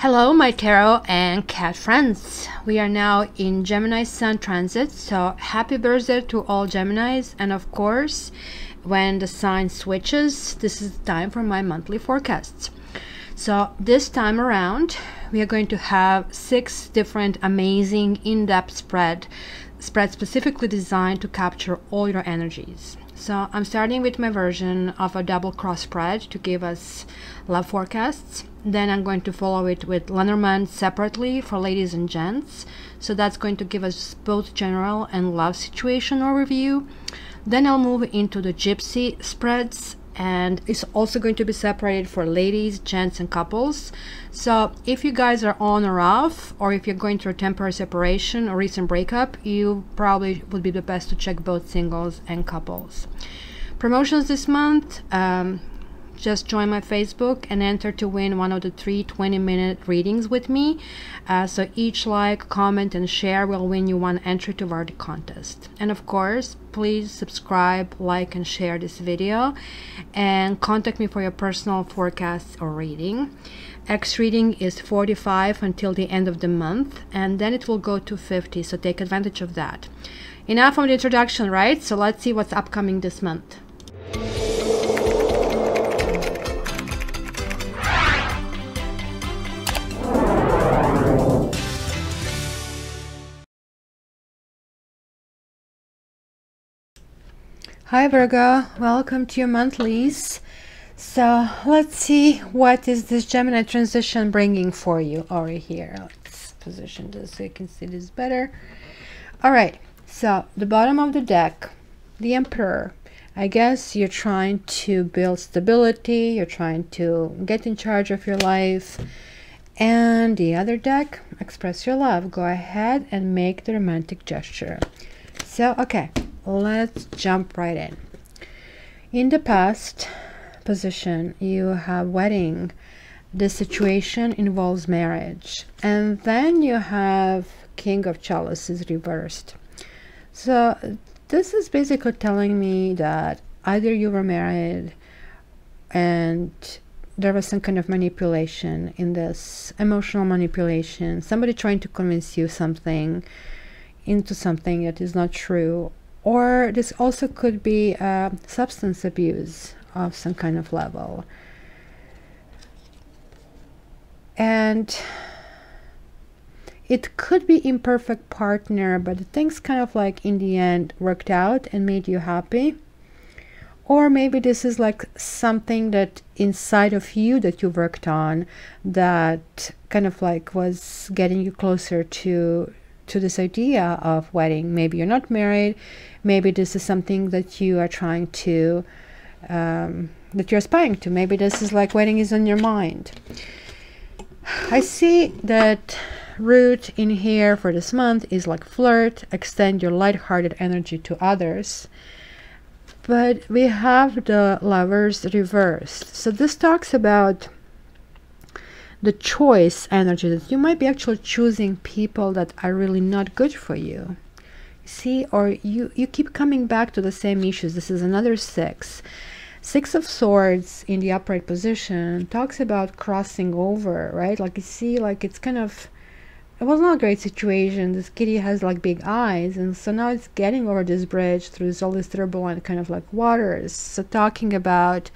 Hello, my tarot and cat friends. We are now in Gemini Sun transit, so happy birthday to all Geminis. And of course, when the sign switches, this is the time for my monthly forecasts. So this time around, we are going to have 6 different amazing in-depth spreads specifically designed to capture all your energies. So I'm starting with my version of a double cross spread to give us love forecasts. Then I'm going to follow it with Lenormand separately for ladies and gents. So that's going to give us both general and love situation overview. Then I'll move into the Gypsy spreads, and it's also going to be separated for ladies, gents, and couples. So if you guys are on or off, or if you're going through a temporary separation or recent breakup, you probably would be the best to check both singles and couples. Promotions this month, just join my Facebook and enter to win one of the 3 20-minute readings with me. So each like, comment, and share will win you one entry toward the contest. And of course, please subscribe, like, and share this video, and contact me for your personal forecast or reading. X reading is 45 until the end of the month, and then it will go to 50, so take advantage of that. Enough of the introduction, right? So let's see what's upcoming this month. Hi Virgo, welcome to your monthlies. So let's see what is this Gemini transition bringing for you over here. Let's position this so you can see this better. All right, so the bottom of the deck, the Emperor. I guess you're trying to build stability, you're trying to get in charge of your life. And the other deck, express your love. Go ahead and make the romantic gesture. So, okay, let's jump right in. In the past position, you have wedding. This situation involves marriage. And then you have King of Chalices reversed. So this is basically telling me that either you were married and there was some kind of manipulation in this, emotional manipulation, somebody trying to convince you into something that is not true. Or this also could be substance abuse of some kind of level. And it could be imperfect partner, but things kind of like in the end worked out and made you happy. Or maybe this is like something that inside of you that you worked on that kind of like was getting you closer to this idea of wedding. Maybe you're not married. Maybe this is something that you are trying to, that you're aspiring to. Maybe this is like wedding is on your mind. I see that root in here for this month is like flirt, extend your lighthearted energy to others. But we have the Lovers reversed. So this talks about the choice energy, that you might be actually choosing people that are really not good for you. See, or you keep coming back to the same issues. This is another 6. 6 of Swords in the upright position talks about crossing over, right? Like you see, like it's kind of, it was not a great situation. This kitty has like big eyes, and so now it's getting over this bridge through all this turbulent kind of like waters. So talking about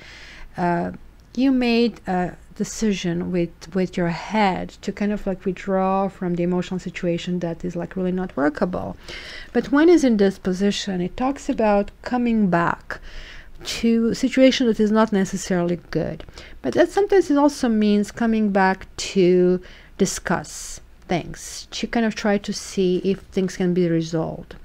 you made a decision with your head to kind of like withdraw from the emotional situation that is like really not workable. But when it's in this position, it talks about coming back to a situation that is not necessarily good, but that sometimes it also means coming back to discuss things, to kind of try to see if things can be resolved.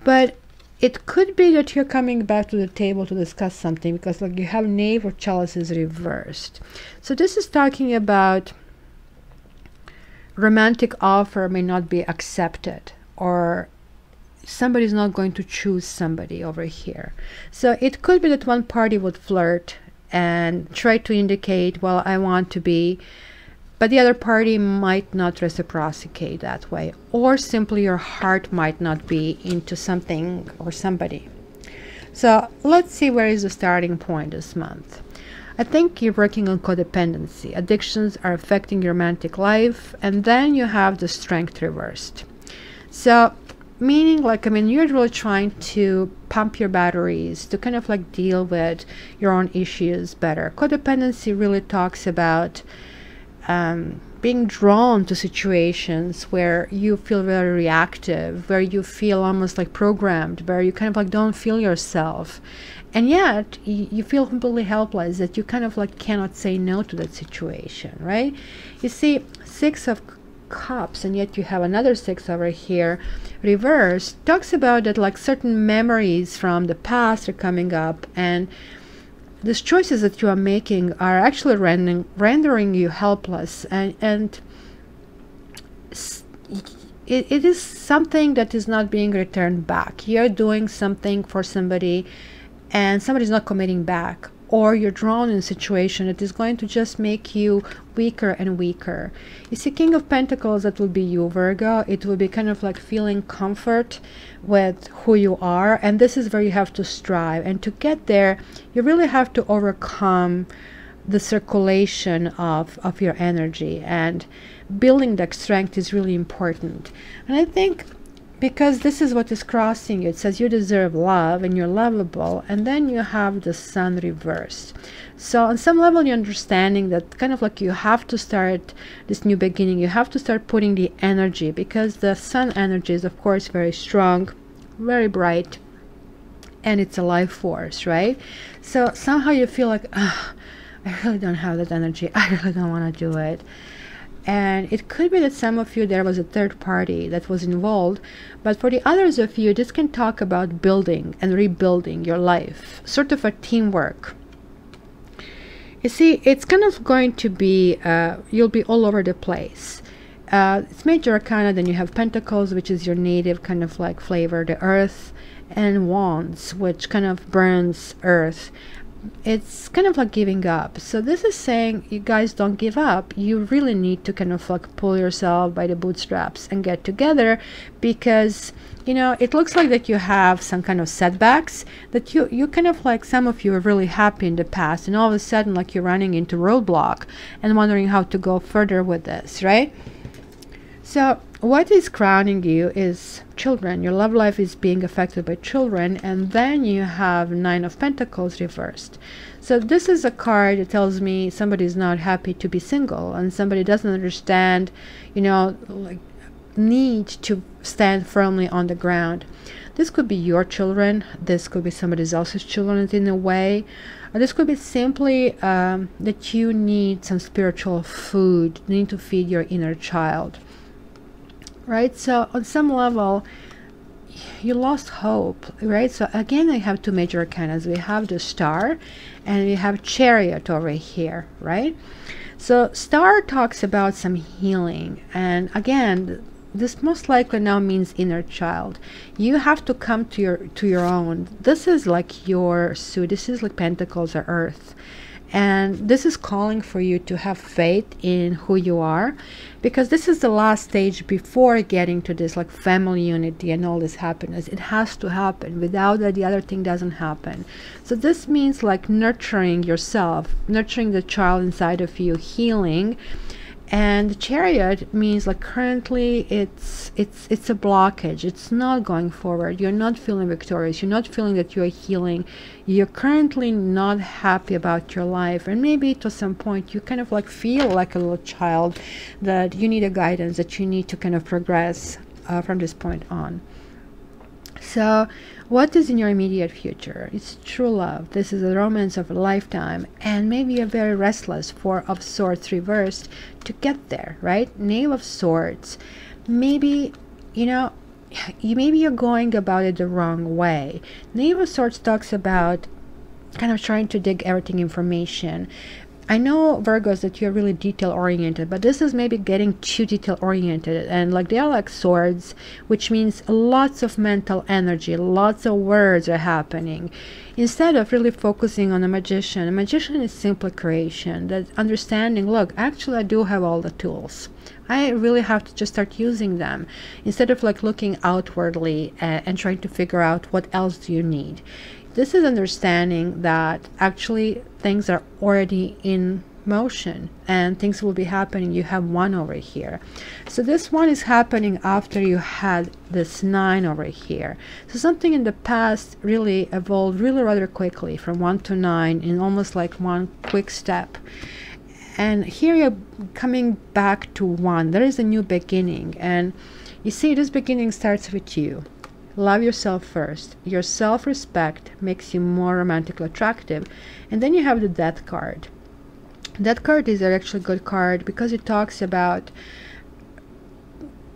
But it could be that you're coming back to the table to discuss something, because like you have Knave of Chalices reversed. So this is talking about romantic offer may not be accepted, or somebody's not going to choose somebody over here. So it could be that one party would flirt and try to indicate, well, I want to be, but the other party might not reciprocate that way, or simply your heart might not be into something or somebody. So let's see, where is the starting point this month. I think you're working on codependency. Addictions are affecting your romantic life. And then you have the Strength reversed. So meaning, like, I mean, you're really trying to pump your batteries to kind of like deal with your own issues better. Codependency really talks about being drawn to situations where you feel very reactive, where you feel almost like programmed, where you kind of like don't feel yourself. And yet you feel completely helpless, that you kind of like cannot say no to that situation, right? You see, Six of Cups, and yet you have another 6 over here reversed, talks about that like certain memories from the past are coming up, and these choices that you are making are actually rendering you helpless, and it is something that is not being returned back. You're doing something for somebody and somebody's not committing back, or you're drawn in a situation that is going to just make you weaker and weaker. You see, King of Pentacles, that will be you, Virgo. It will be kind of like feeling comfort with who you are, and this is where you have to strive. And to get there, you really have to overcome the circulation of your energy, and building that strength is really important. And I think because this is what is crossing you, it says you deserve love and you're lovable, and then you have the Sun reversed. So on some level you're understanding that kind of like you have to start this new beginning, you have to start putting the energy, because the Sun energy is of course very strong, very bright, and it's a life force, right? So somehow you feel like, I really don't have that energy, I really don't want to do it. And it could be that some of you, there was a third party that was involved, but for the others of you, this can talk about building and rebuilding your life, sort of a teamwork. You see, it's kind of going to be, you'll be all over the place. It's Major Arcana, then you have Pentacles, which is your native kind of like flavor, the earth, and Wands, which kind of burns earth. It's kind of like giving up. So this is saying, you guys don't give up. You really need to kind of like pull yourself by the bootstraps and get together, because you know it looks like that you have some kind of setbacks, that you kind of like, some of you are really happy in the past, and all of a sudden like you're running into roadblock and wondering how to go further with this, right? So what is crowning you is children. Your love life is being affected by children. And then you have 9 of Pentacles reversed. So this is a card that tells me somebody is not happy to be single, and somebody doesn't understand, you know, like need to stand firmly on the ground. This could be your children, this could be somebody else's children in a way, or this could be simply that you need some spiritual food, you need to feed your inner child. Right? So on some level you lost hope, right? So again, I have 2 major arcanas. We have the Star and we have Chariot over here, right? So Star talks about some healing, and again, this most likely now means inner child. You have to come to your own. This is like your suit. This is like Pentacles or Earth. And this is calling for you to have faith in who you are, because this is the last stage before getting to this like family unity and all this happiness. It has to happen. Without that, the other thing doesn't happen. So this means like nurturing yourself, nurturing the child inside of you, healing. And the Chariot means like currently it's a blockage. It's not going forward. You're not feeling victorious. You're not feeling that you're healing. You're currently not happy about your life, and maybe to some point you kind of like feel like a little child, that you need a guidance, that you need to kind of progress from this point on. So what is in your immediate future? It's true love. This is a romance of a lifetime, and maybe you're very restless. 4 of Swords reversed to get there, right? Knave of Swords. Maybe, you know, maybe you're going about it the wrong way. Knave of Swords talks about kind of trying to dig everything information. I know, Virgos, that you're really detail oriented, but this is maybe getting too detail oriented, and like they are like swords, which means lots of mental energy, lots of words are happening, instead of really focusing on a magician. A magician is simply creation, that understanding, look, actually I do have all the tools, I really have to just start using them, instead of like looking outwardly and trying to figure out what else do you need. this is understanding that actually things are already in motion and things will be happening. You have 1 over here, so this 1 is happening after you had this 9 over here. So something in the past really evolved really rather quickly from 1 to 9 in almost like one quick step, and here you're coming back to 1. There is a new beginning, and you see this beginning starts with you. Love yourself first. Your self-respect makes you more romantically attractive. And then you have the Death card. That card is actually a good card because it talks about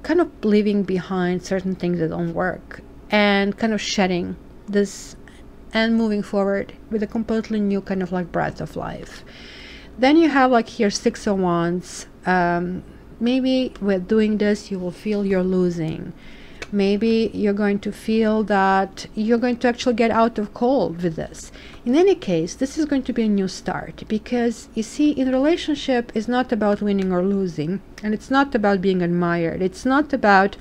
kind of leaving behind certain things that don't work and kind of shedding this and moving forward with a completely new kind of like breath of life. Then you have like here 6 of Wands. Maybe with doing this you will feel you're losing. Maybe you're going to feel that you're going to actually get out of cold with this. In any case, this is going to be a new start, because you see, in a relationship is not about winning or losing, and it's not about being admired. It's not about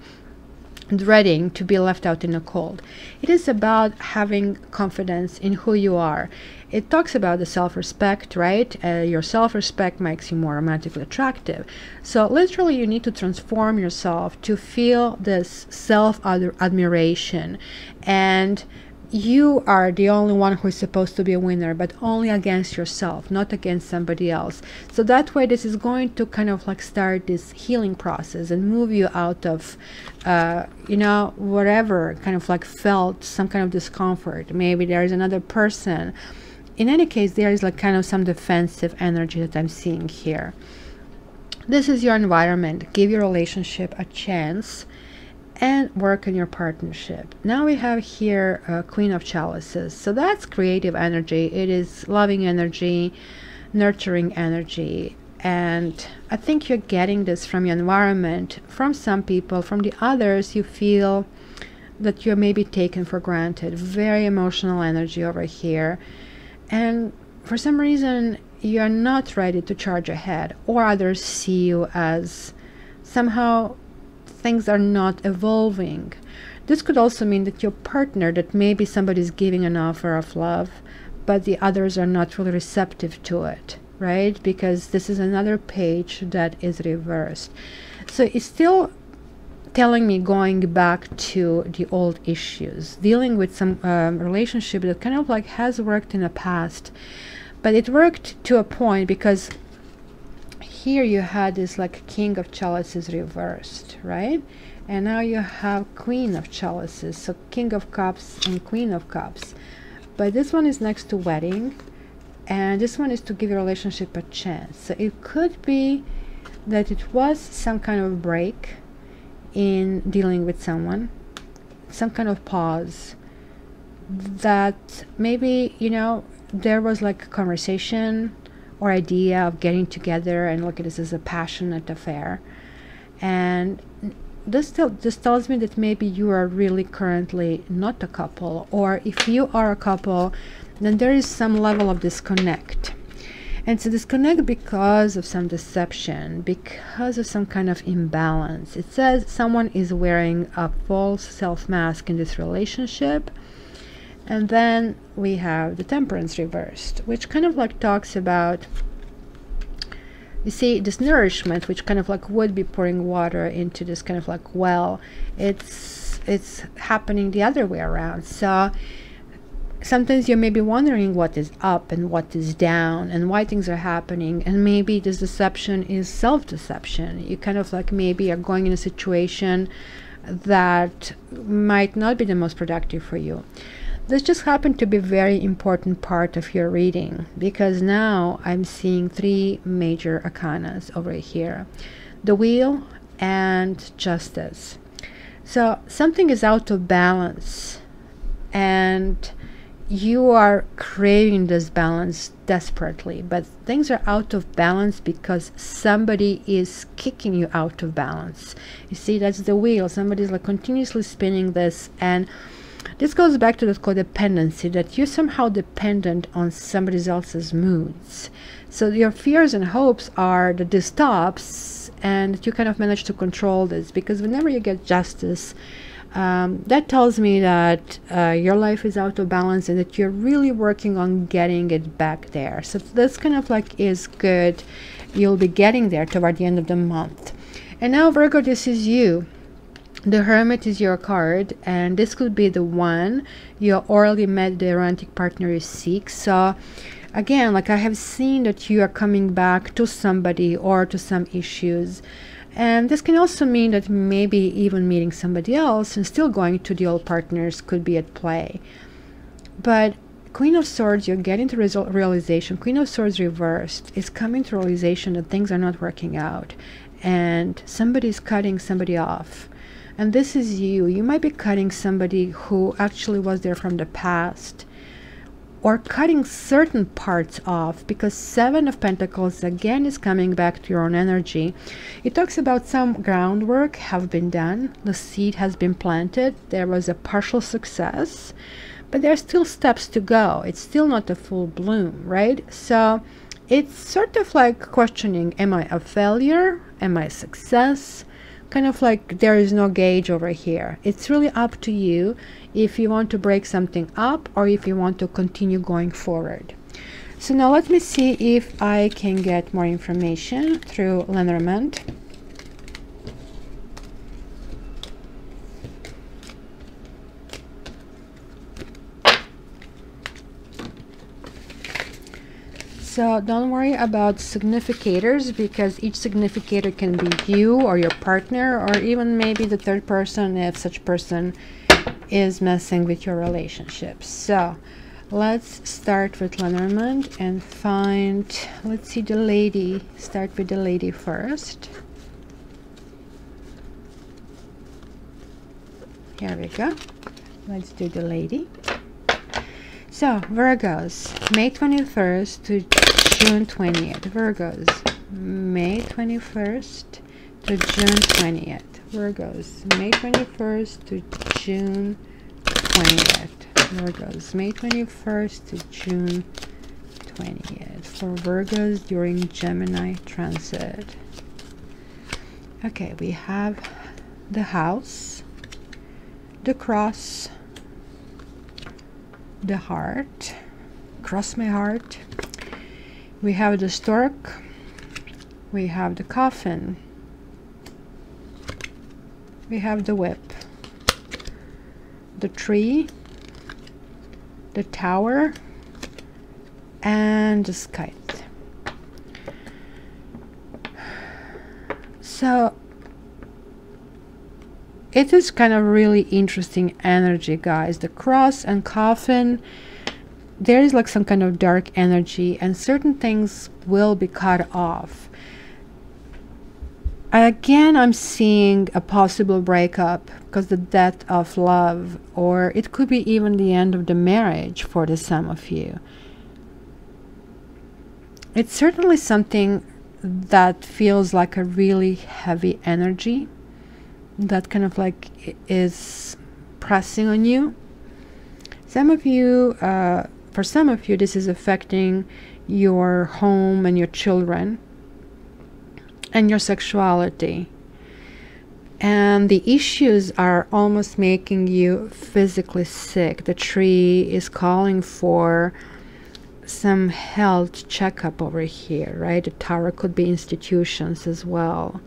dreading to be left out in the cold. It is about having confidence in who you are. It talks about the self-respect, right? Your self-respect makes you more romantically attractive. So literally you need to transform yourself to feel this self-admiration, and you are the only one who is supposed to be a winner, but only against yourself, not against somebody else. So that way this is going to kind of like start this healing process and move you out of you know, whatever kind of like felt some kind of discomfort. Maybe there is another person. In any case, there is like kind of some defensive energy that I'm seeing here. This is your environment. Give your relationship a chance and work on your partnership. Now we have here Queen of Chalices. So that's creative energy. It is loving energy, nurturing energy. And I think you're getting this from your environment, from some people. From the others, you feel that you're maybe taken for granted. Very emotional energy over here. And for some reason, you're not ready to charge ahead, or others see you as somehow things are not evolving. This could also mean that your partner, that maybe somebody's giving an offer of love, but the others are not really receptive to it, right? Because this is another page that is reversed. So it's still telling me going back to the old issues, dealing with some relationship that kind of like has worked in the past, but it worked to a point, because here you had this like King of Chalices reversed, right? And now you have Queen of Chalices, so King of Cups and Queen of Cups. But this one is next to Wedding, and this one is to give your relationship a chance. So it could be that it was some kind of break in dealing with someone, some kind of pause, that maybe, you know, there was like a conversation or idea of getting together and look at this as a passionate affair. And this tells me that maybe you are really currently not a couple, or if you are a couple, then there is some level of disconnect. And it's a disconnect because of some deception, because of some kind of imbalance. It says someone is wearing a false self-mask in this relationship. And then we have the Temperance reversed, which kind of like talks about, you see, this nourishment, which kind of like would be pouring water into this kind of like well. It's happening the other way around. So sometimes you may be wondering what is up and what is down and why things are happening, and maybe this deception is self-deception. You kind of like maybe are going in a situation that might not be the most productive for you. This just happened to be a very important part of your reading, because now I'm seeing 3 major arcanas over here: the Wheel and Justice. So something is out of balance, and you are craving this balance desperately, but things are out of balance because somebody is kicking you out of balance. You see, that's the wheel. Somebody's like continuously spinning this, and this goes back to that codependency, that you're somehow dependent on somebody else's moods. So your fears and hopes are that this stops and that you kind of manage to control this, because whenever you get justice, That tells me that your life is out of balance and that you're really working on getting it back there. So this kind of like is good. You'll be getting there toward the end of the month. And now, Virgo, this is you. The Hermit is your card, and this could be the one you already met, the romantic partner you seek. So again, like I have seen that you are coming back to somebody or to some issues. And this can also mean that maybe even meeting somebody else and still going to the old partners could be at play. But Queen of Swords, you're getting to realization. Queen of Swords reversed is coming to realization that things are not working out. And somebody's cutting somebody off. And this is you. You might be cutting somebody who actually was there from the past, or cutting certain parts off, because Seven of Pentacles again is coming back to your own energy. It talks about some groundwork have been done. The seed has been planted. There was a partial success, but there are still steps to go. It's still not a full bloom, right? So it's sort of like questioning, am I a failure? Am I a success? Kind of like there is no gauge over here. It's really up to you if you want to break something up or if you want to continue going forward. So now let me see if I can get more information through Lenormand. So don't worry about significators, because each significator can be you or your partner, or even maybe the third person if such person is messing with your relationship. So let's start with Lenormand and find, let's see, the lady. Start with the lady first. Here we go. Let's do the lady. So Virgos, May 21st to June 20th. Virgos, May 21st to June 20th. Virgos, May 21st to June 20th. Virgos, May 21st to June 20th. For Virgos during Gemini transit. Okay, we have the house, the cross, the heart, cross my heart. We have the stork, we have the coffin, we have the whip, the tree, the tower, and the kite. So it is kind of really interesting energy, guys. The cross and coffin, there is like some kind of dark energy, and certain things will be cut off. Again, I'm seeing a possible breakup because the death of love, or it could be even the end of the marriage for the some of you. It's certainly something that feels like a really heavy energy that kind of like is pressing on you. Some of you, for some of you, this is affecting your home and your children and your sexuality. And the issues are almost making you physically sick. The tree is calling for some health checkup over here, right? The tower could be institutions as well.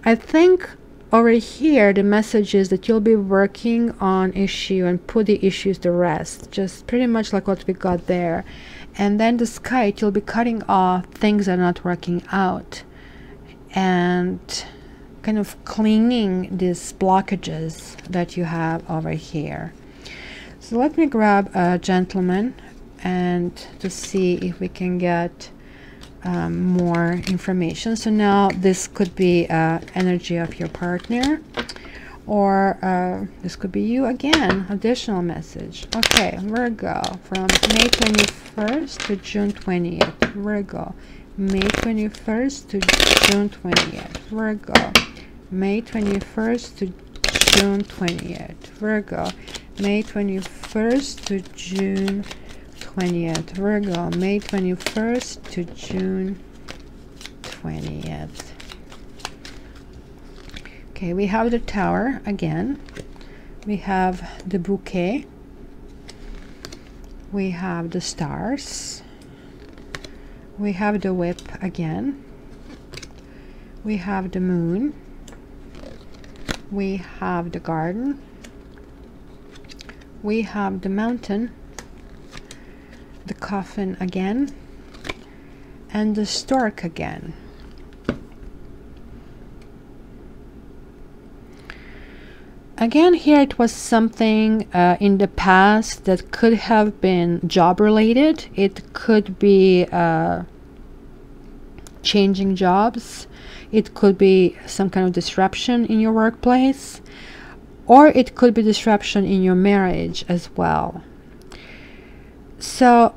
I think over here the message is that you'll be working on issue and put the issues to rest, just pretty much like what we got there. And then the kite, you'll be cutting off things that are not working out and kind of cleaning these blockages that you have over here. So let me grab a gentleman and to see if we can get more information. So now this could be energy of your partner, or this could be you again, additional message. Okay, Virgo, from May 21st to June 20th. Virgo, May 21st to June 20th. Virgo, May 21st to June 20th. Virgo, May 21st to June 20th. Virgo, May 21st to June 20th. Okay, we have the Tower again. We have the Bouquet. We have the Stars. We have the Whip again. We have the Moon. We have the Garden. We have the Mountain, the Coffin again, and the Stork again. Again, here it was something in the past that could have been job related. It could be changing jobs. It could be some kind of disruption in your workplace, or it could be disruption in your marriage as well. So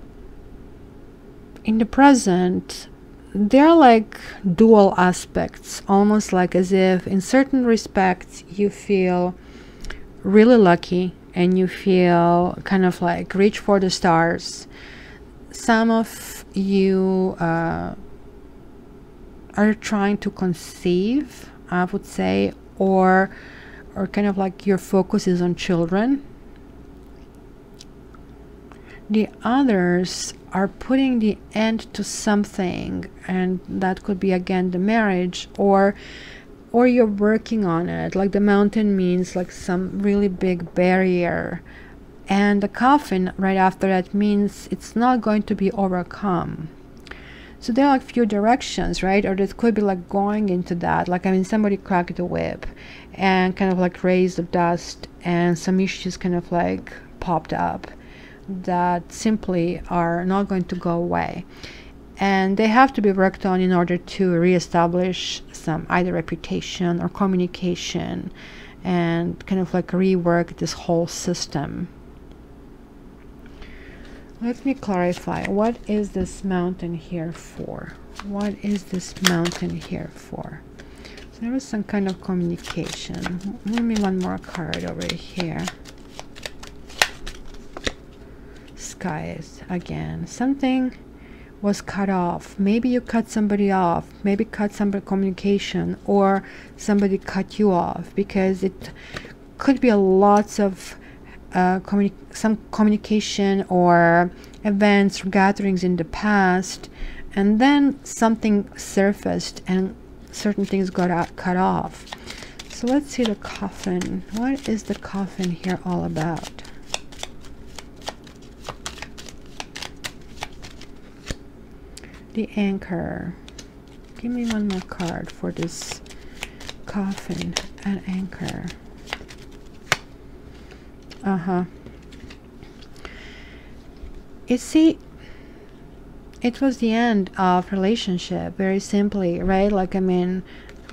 in the present, there are like dual aspects, almost like as if in certain respects you feel really lucky and you feel kind of like reach for the stars. Some of you are trying to conceive, I would say, or kind of like your focus is on children. The others are putting the end to something, and that could be again the marriage, or you're working on it. Like the Mountain means like some really big barrier, and the Coffin right after that means it's not going to be overcome. So there are like few directions, right? Or this could be like going into that, like, I mean, somebody cracked the whip and kind of like raised the dust, and some issues kind of like popped up that simply are not going to go away, and they have to be worked on in order to reestablish some either reputation or communication, and kind of like rework this whole system. Let me clarify, what is this Mountain here for? What is this Mountain here for? So there was some kind of communication. Give me one more card over here. Skies again. Something was cut off. Maybe you cut somebody off, maybe cut somebody communication, or somebody cut you off, because it could be a lots of some communication or events or gatherings in the past, and then something surfaced and certain things got cut off. So let's see the Coffin. What is the Coffin here all about? The Anchor. Give me one more card for this Coffin and Anchor. You see, it was the end of relationship, very simply, right? Like, I mean,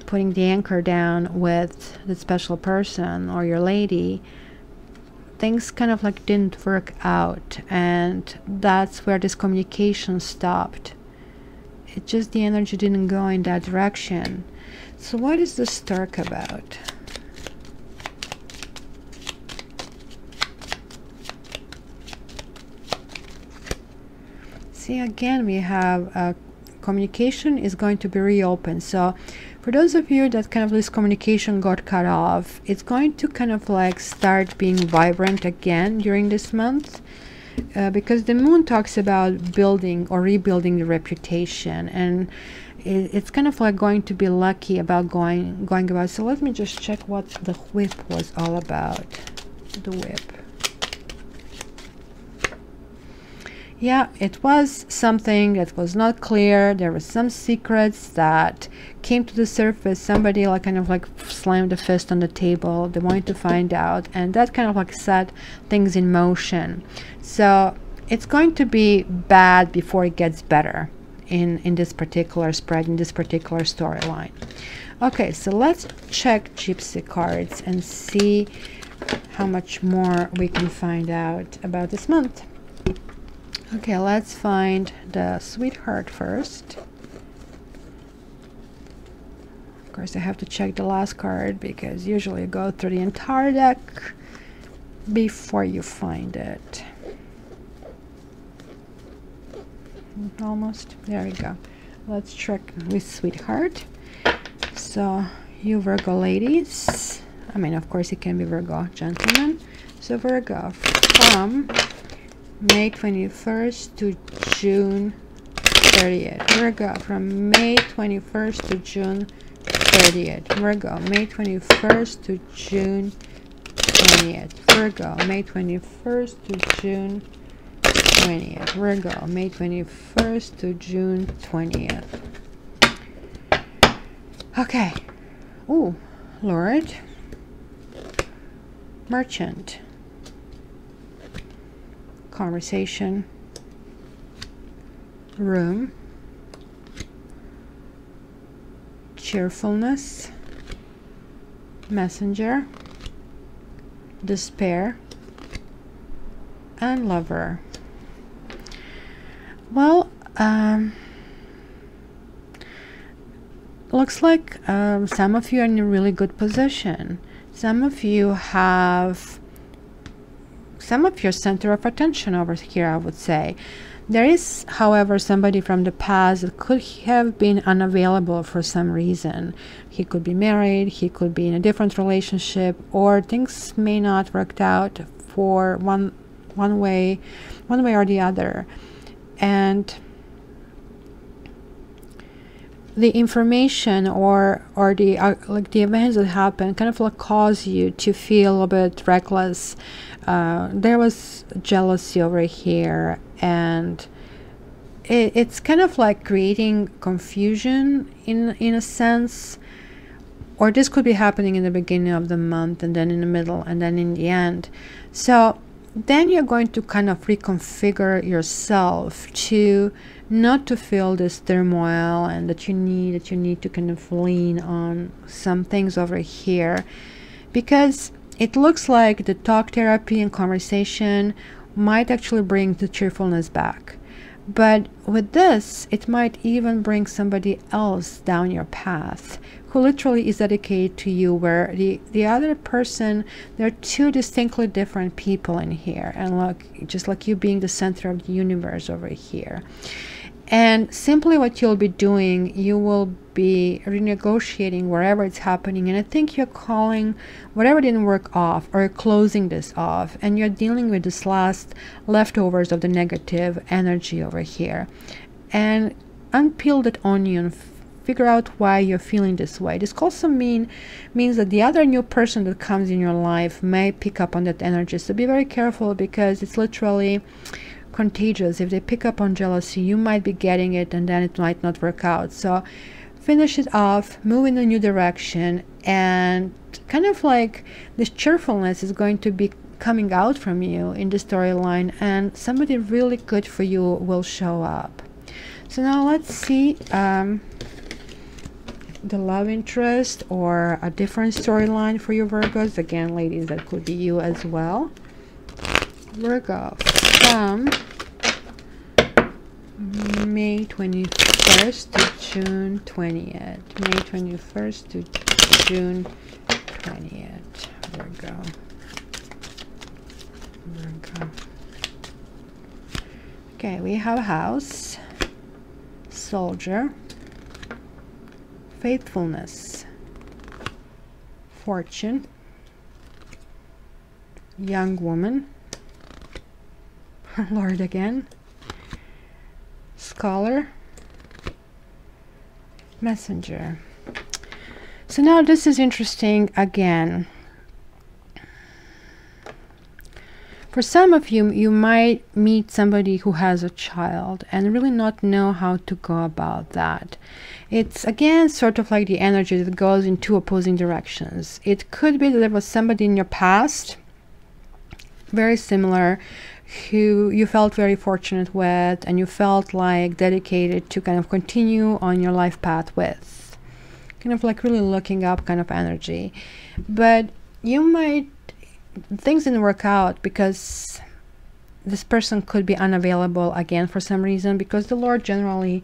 putting the anchor down with the special person or your lady, things kind of like didn't work out, and that's where this communication stopped. It just, the energy didn't go in that direction. So what is the Stork about? See, again, we have communication is going to be reopened. So for those of you that kind of this communication got cut off, it's going to kind of like start being vibrant again during this month, because the Moon talks about building or rebuilding the reputation, and it's kind of like going to be lucky about going about. So let me just check what the Whip was all about. The Whip. Yeah, it was something that was not clear. There were some secrets that came to the surface. Somebody like kind of like slammed a fist on the table. They wanted to find out, and that kind of like set things in motion. So it's going to be bad before it gets better in this particular spread, in this particular storyline. Okay, so let's check Gypsy cards and see how much more we can find out about this month. Okay, let's find the Sweetheart first. Of course, I have to check the last card, because usually you go through the entire deck before you find it. Almost. There we go. Let's check with Sweetheart. So you Virgo ladies. I mean, of course, it can be Virgo gentlemen. So Virgo, from May 21st to June 30th. Virgo, from May 21st to June 30th. Virgo, May 21st to June 20th. Virgo, May 21st to June 20th. Virgo, May 21st to June 20th. Okay. Ooh, Lord. Merchant. Conversation. Room. Cheerfulness. Messenger. Despair. And Lover. Well, looks like some of you are in a really good position. Some of you have some of your center of attention over here, I would say. There is, however, somebody from the past that could have been unavailable for some reason. He could be married, he could be in a different relationship, or things may not work out for one way or the other. And the information or the like the events that happen kind of like cause you to feel a bit reckless. There was jealousy over here, and it's kind of like creating confusion in a sense. Or this could be happening in the beginning of the month, and then in the middle, and then in the end. So then you're going to kind of reconfigure yourself to not to feel this turmoil, and that you need to kind of lean on some things over here, because it looks like the talk therapy and conversation might actually bring the cheerfulness back. But with this, it might even bring somebody else down your path who literally is dedicated to you, where the other person, there are two distinctly different people in here, and look, just like you being the center of the universe over here. And simply what you'll be doing, you will be renegotiating wherever it's happening, and I think you're calling whatever didn't work off, or you're closing this off, and you're dealing with this last leftovers of the negative energy over here, and unpeel that onion. Figure out why you're feeling this way. This also means that the other new person that comes in your life may pick up on that energy, so be very careful, because it's literally contagious. If they pick up on jealousy, you might be getting it, and then it might not work out. So finish it off, move in a new direction, and kind of like this cheerfulness is going to be coming out from you in the storyline, and somebody really good for you will show up. So now let's see the love interest or a different storyline for you Virgos. Again, ladies, that could be you as well. Virgo, from May 21st to June 20th. May 21st to June 20th. Virgo. Okay, we have house, soldier, faithfulness, fortune, young woman, Lord again, scholar, messenger. So now this is interesting again. For some of you, you might meet somebody who has a child and really not know how to go about that. It's again sort of like the energy that goes in two opposing directions. It could be that there was somebody in your past, very similar, who you felt very fortunate with, and you felt like dedicated to kind of continue on your life path with. Kind of like really looking up kind of energy. But you might, things didn't work out because this person could be unavailable again for some reason, because the Lord generally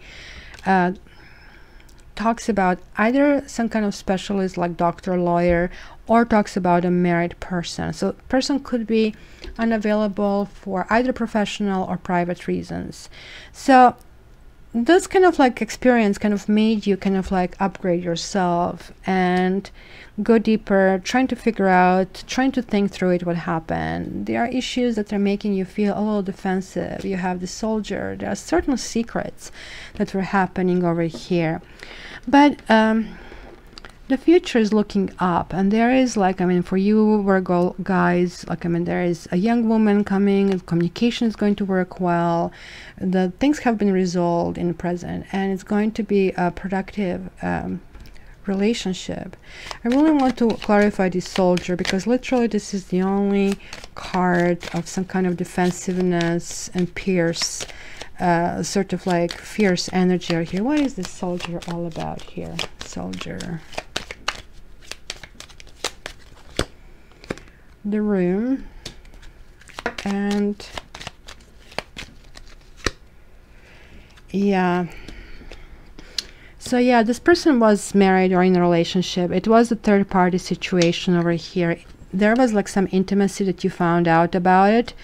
talks about either some kind of specialist like doctor, lawyer, or talks about a married person. So person could be unavailable for either professional or private reasons. So this kind of like experience kind of made you kind of like upgrade yourself and go deeper, trying to figure out, trying to think through it, what happened. There are issues that are making you feel a little defensive. You have the Soldier. There are certain secrets that were happening over here. But the future is looking up, and there is like, I mean, for you Virgo guys, like, I mean, there is a young woman coming, and communication is going to work well. The things have been resolved in the present, and it's going to be a productive relationship. I really want to clarify this Soldier, because literally this is the only card of some kind of defensiveness and pierce, sort of like fierce energy here. What is this Soldier all about here? Soldier. The Room. And yeah. So yeah, this person was married or in a relationship. It was a third party situation over here. There was like some intimacy that you found out about it,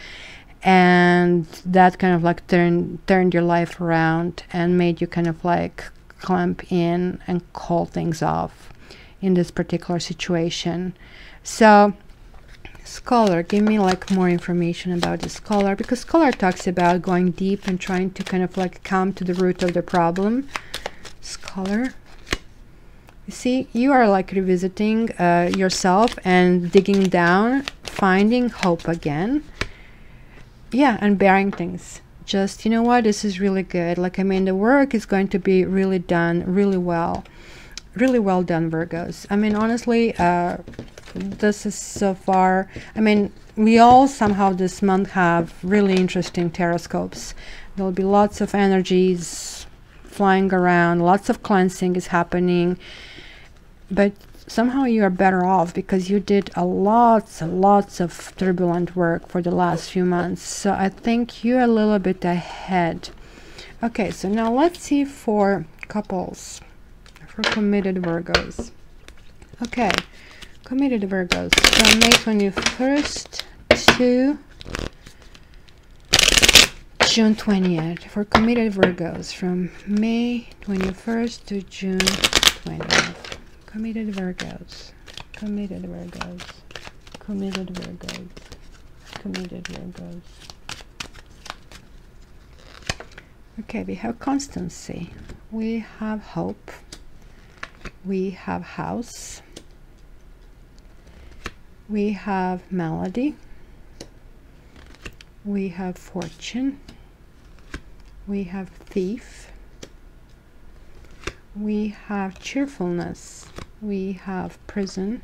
and that kind of like turned your life around and made you kind of like clamp in and call things off in this particular situation. So Scholar, give me like more information about the Scholar, because Scholar talks about going deep and trying to kind of like come to the root of the problem. Scholar, you see, you are like revisiting yourself and digging down, finding hope again. Yeah, and bearing things. Just, you know what, this is really good. Like, I mean, the work is going to be really done really well. Really well done, Virgos. I mean, honestly, this is so far, I mean, we all somehow this month have really interesting Taroscopes. There'll be lots of energies flying around, lots of cleansing is happening, but somehow you are better off because you did lots of turbulent work for the last few months. So I think you're a little bit ahead. Okay, so now let's see for couples, for committed Virgos. Okay, committed Virgos from May 21st to June 20th. For committed Virgos from May 21st to June 20th. Committed Virgos. Committed Virgos. Committed Virgos. Committed Virgos. Okay, we have constancy. We have hope. We have house. We have melody. We have fortune. We have thief. We have cheerfulness. We have prison.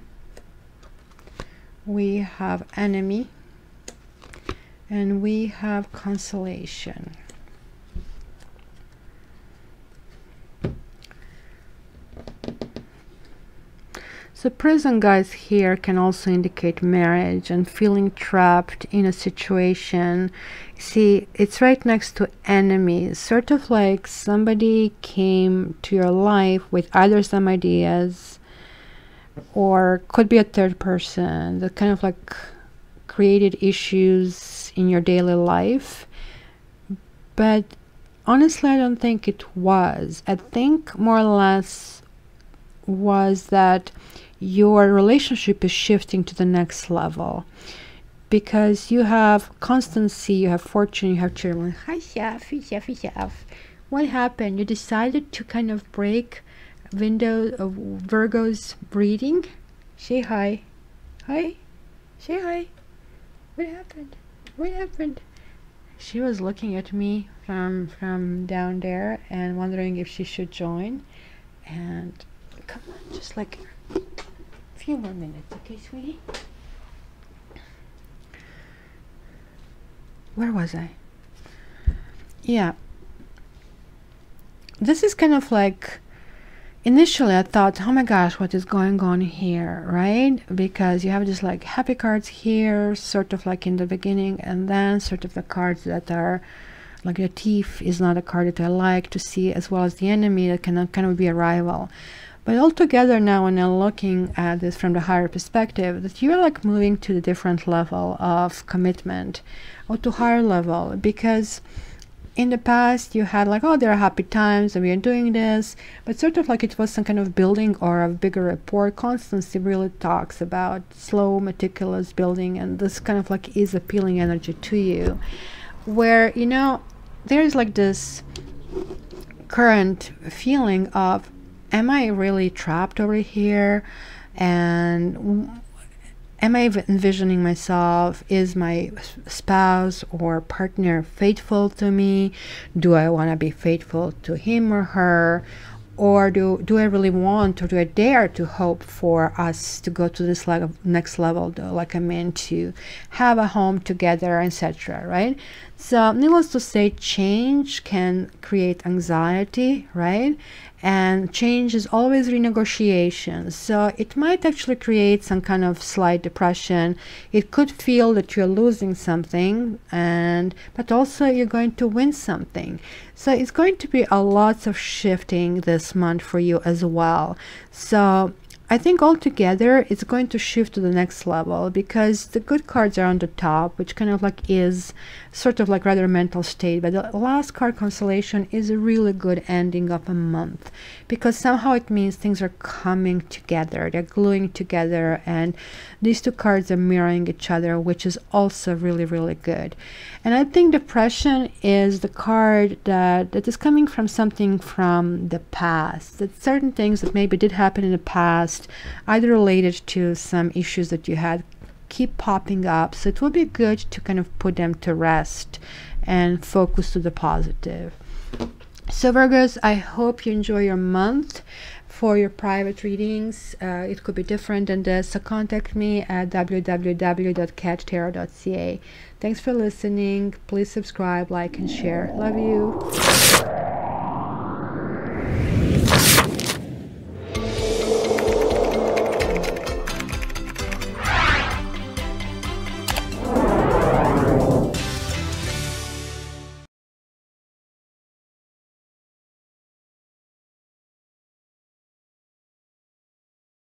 We have enemy. And we have consolation. So prison, guys, here can also indicate marriage and feeling trapped in a situation. See, it's right next to enemy, sort of like somebody came to your life with either some ideas or could be a third person that kind of like created issues in your daily life. But honestly, I don't think it was. I think more or less was that your relationship is shifting to the next level because you have constancy, you have fortune, you have children. Hi, Chef. What happened? You decided to kind of break window of Virgo's breeding? Say hi. Hi. Say hi. What happened? What happened? She was looking at me from down there and wondering if she should join. And come on, just like a few more minutes, okay, sweetie? Where was I? Yeah. This is kind of like, initially I thought, oh my gosh, what is going on here, right? Because you have just like happy cards here, sort of like in the beginning, and then sort of the cards that are like the thief is not a card that I like to see, as well as the enemy that can kind of be a rival. But altogether now, when I'm looking at this from the higher perspective, that you're like moving to the different level of commitment or to higher level, because in the past you had like, oh, there are happy times and we are doing this, but sort of like it was some kind of building or a bigger rapport. Constancy really talks about slow, meticulous building, and this kind of like is appealing energy to you, where, you know, there's like this current feeling of, am I really trapped over here? And am I envisioning myself? Is my spouse or partner faithful to me? Do I want to be faithful to him or her? Or do I really want, or do I dare to hope for us to go to this next level, though, like I mean, to have a home together, etc., right? So needless to say, change can create anxiety, right? And change is always renegotiation. So it might actually create some kind of slight depression. It could feel that you're losing something, but also you're going to win something. So it's going to be a lot of shifting this month for you as well. So I think altogether it's going to shift to the next level, because the good cards are on the top, which kind of like is sort of like rather mental state, but the last card, constellation, is a really good ending of a month, because somehow it means things are coming together, they're gluing together, and these two cards are mirroring each other, which is also really, really good. And I think depression is the card that is coming from something from the past, that certain things that maybe did happen in the past, either related to some issues that you had, keep popping up. So it will be good to kind of put them to rest and focus to the positive. So Virgos, I hope you enjoy your month. For your private readings, it could be different than this, so contact me at www.cattarot.ca. Thanks for listening. Please subscribe, like, and share. Love you.